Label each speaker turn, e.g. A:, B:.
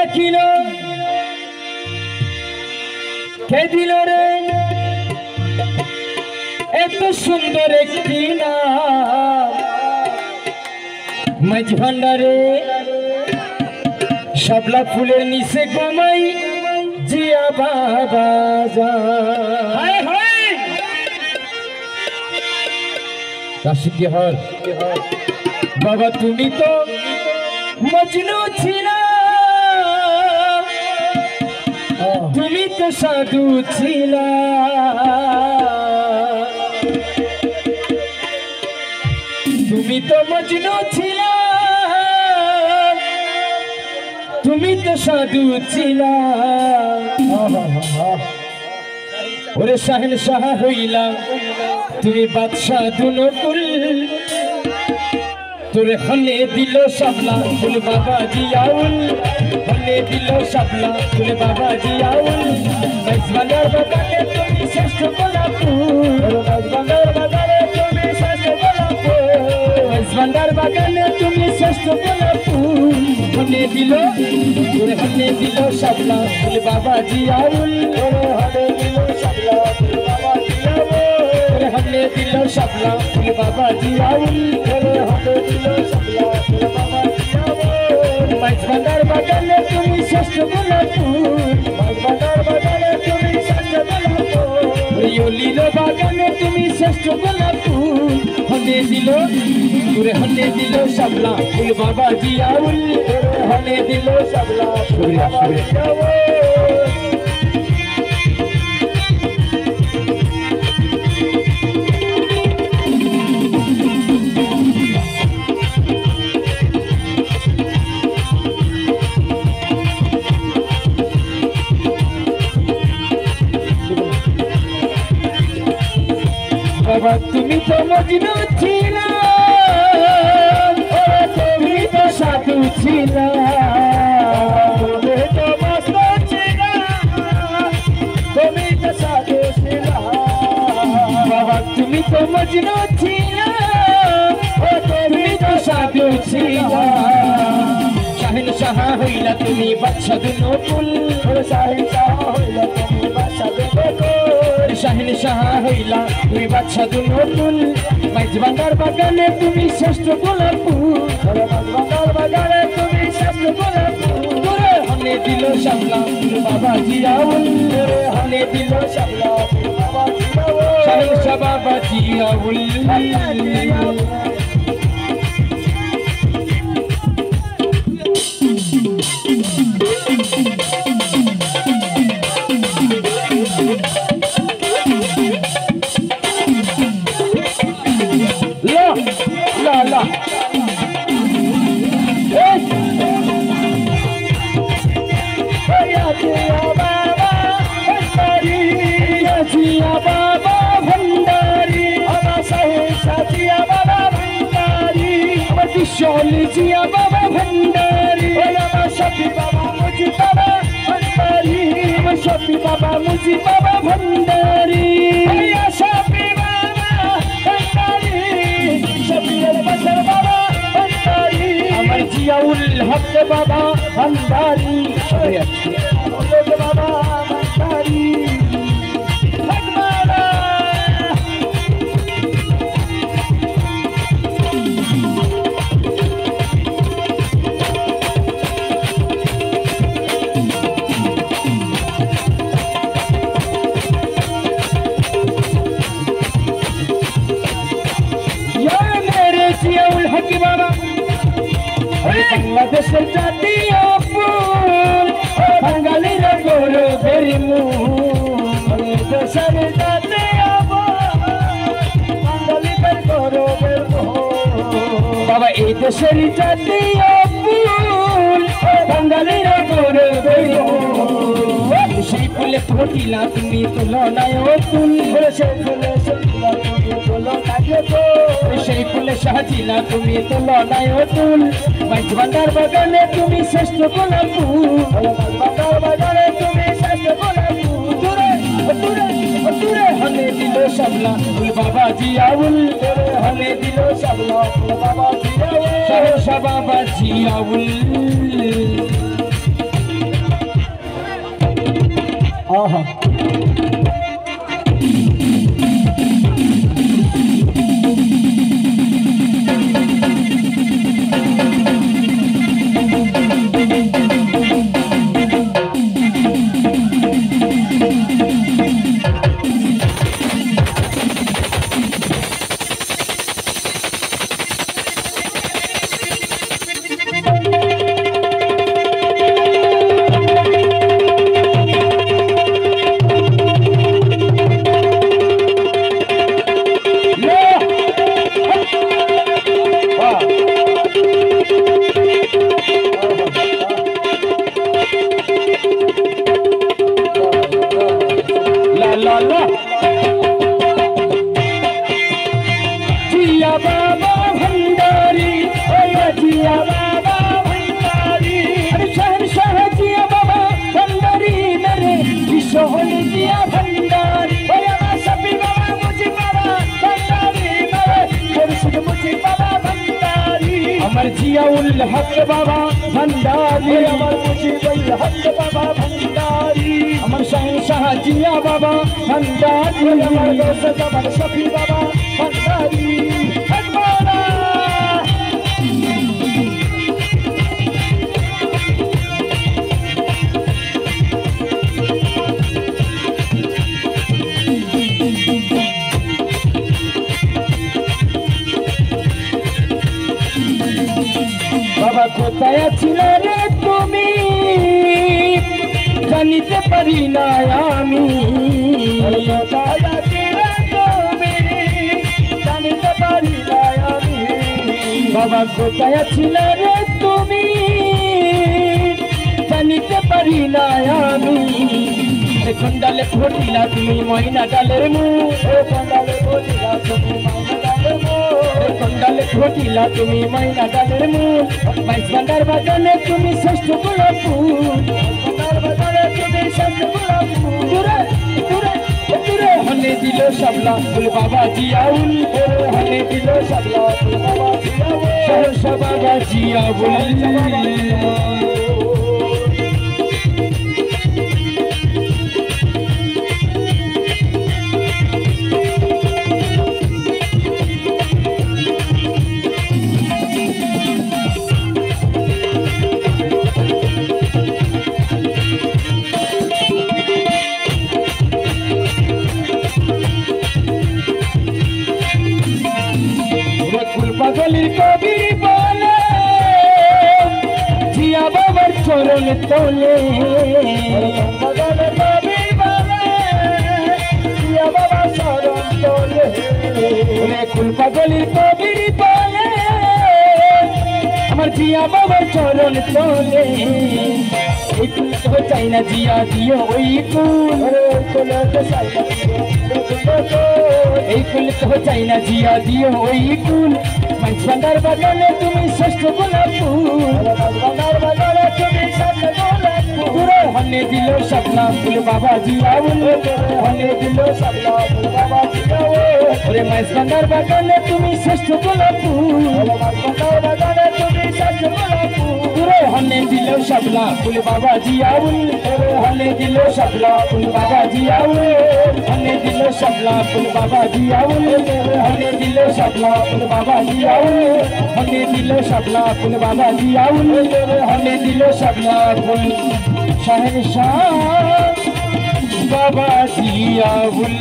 A: ডাকিল কে দিল রে এত সুন্দর একটি নাম মাঝ ভান্ডারে শাপলা ফুলের নিচে ঘুমাই জিয়া বাবা যা হায় হায় রাশিদ হর বাবা তুমি তো মজনু ছিলা তুমি তো সাধু ছিলা তুমি তো মজনু ছিলা তুমি তো সাধু ছিলা ওরে শাহেন শাহ হইলা তুমি বাদশাহ দুনকুল তোরে হনে দিল শাপলা ফুল বাবা জিয়াউল হনে দিল শাপলা ফুল বাবা জিয়াউল মেজবান্ডার বাগানে তুমি শ্রেষ্ঠ গোলাপুর মেজবান্ডার বাগানে তুমি শ্রেষ্ঠ গোলাপুর মেজবান্ডার বাগানে তুমি শ্রেষ্ঠ গোলাপুর হনে দিল তোরে হনে দিল শাপলা ফুল বাবা জিয়াউল তোরে হনে দিল শাপলা ফুল বাবা জিয়াউল তোরে হনে দিল শাপলা ফুল বাবা জিয়াউল তোরে হনে দিল শাপলা ফুল বাবা জিয়াউল মেজবান্ডার বাগানে তুমি শ্রেষ্ঠ গোলাপুর মেজবান্ডার বাগানে তুমি শ্রেষ্ঠ গোলাপুর রিওলির বাগানে তুমি শ্রেষ্ঠ গোলাপুর হনে দিল তোরে হনে দিল শাপলা ফুল বাবা জিয়াউল তোরে হনে দিল শাপলা ফুল বাবা জিয়াউল বাবা তুমি তো মজনু ছিলা তুমি তো সাধু ছিলা তুমি তো মস্ত ছিলা তুমি তো সাধু ছিলা বাবা তুমি তো মজনু ছিলা তুমি তো সাধু ছিলা শাহিন শাহ হইলা তুমি বাদশাহ দুনকুল শাহিন শাহ হইলা তুমি বাদশাহ দুনকুল শাহিন শাহ হইলা তুমি বাদশাহ দুনকুল মেজবান্ডার বাগানে তুমি শ্রেষ্ঠ গোলাপুর মেজবান্ডার বাগানে তুমি শ্রেষ্ঠ গোলাপুর তোরে হনে দিল শাপলা ফুল বাবা জিয়াউল তোরে হনে দিল শাপলা ফুল বাবা জিয়াউল শাহিন শাহ বাবা Ziaul La la hey baba bhandari jiya baba bhandari ama sahiya baba bhandari ama disholi jiya baba bhandari ama shafi baba muji baba bhandari ama shafi baba muji baba bhandari ya shafi baba bhandari shafi baba bhandari amar jiyaul haq baba bhandari baba bhandari বাংলাদেশের জাতীয় ফুল বাঙালির গৌরবের মূল দেশের জাতীয় বাঙালিদের গৌরবের বাবা এই দেশের জাতীয় ফুল বাঙালির গৌরবের সেই ফুলে ফুটিলা তুমি তুলনায় তুল সেই ফুলে সেই ফুলে সাজিলা তুমি তুলনায় তুল মেজবান্ডার বাগানে তুমি শ্রেষ্ঠ গোলাপুর মেজবান্ডার বাগানে তুমি শ্রেষ্ঠ গোলাপুর তুরে তুরে তুরে হনে দিল শাপলা ফুল বাবা জিয়াউল তোরে হনে দিল শাপলা ফুল বাবা জিয়াউল শাহ বাবা জিয়াউল आहा जिया बाबा भंडारी जिया बाबा भंडारी शहनशाह जिया बाबा भंडारी नरे किशोर जिया भंडारी सभी बाबा मुझे बाबा भंडारी नरे मुर्शिद मुझे बाबा भंडारी अमर जिया उल हक बाबा भंडारी अमर मुझे हक बाबा भंडारी अमर शहनशाह जिया बाबा भंडारी अमर दोस्त अमर सभी बाबा भंडारी বাবা কোথায় ছিলে রে তুমি জানিতে পারি না আমি কোথায় ছিলে তুমি জানিতে পারি না আমি বাবা কোথায় ছিলে রে তুমি জানিতে পারি না আমি খন্ডালে ফটিলা তুমি ময়না ডালের মুখ খন্ডালে ফটিলা তুমি ময়না ডালের মুখ খন্ডালে ফটিলা তুমি ময়না ডালের মুখ বাইশ ভান্ডার বাজানে তুমি শ্রেষ্ঠ গোলাপ ফুল ভান্ডার বাজানে তুমি শ্রেষ্ঠ গোলাপ ফুল দূরে দূরে দূরে হনে দিল শাবলা ফুল বাবা জিয়াউল হনে দিল শাবলা ফুল বাবা জিয়াউল সহসা বাবা জিয়াউল পাগলির কবির বলে জিয়া বাবার চরণ তোলে পাগলের কবির বলে জিয়া বাবার চরণ তোলে কুল পাগলির কবির বলে আমার জিয়া বাবার চরণ তোলে এই কুল তো চাই না জিয়া দিও ওই কুল এই কুল তো চাই না জিয়া দিও ওই কুল ভান্ডার বাজানে তুমি শ্রেষ্ঠ গোলাপ ফুল ভান্ডার বাজানে তুমি শ্রেষ্ঠ গোলাপ ফুল হনে দিল শাবলা ফুল বাবা জিয়াউল হনে দিল শাবলা ফুল বাবা জিয়াউল ওরে মাইস ভান্ডার বাজানে তুমি শ্রেষ্ঠ গোলাপ ফুল ভান্ডার বাজানে তুমি শ্রেষ্ঠ গোলাপ ফুল হনে দিল শাবলা ফুল বাবা জিয়াউল হনে দিল শাবলা ফুল বাবা জিয়াউল হনে দিল শাবলা ফুল বাবা জিয়াউল হনে দিল শাবলা ফুল বাবা জিয়াউল হনে দিল শাবলা ফুল বাবা জিয়াউল হনে দিল শাবলা ফুল শহনशाह বাবা জিয়াউল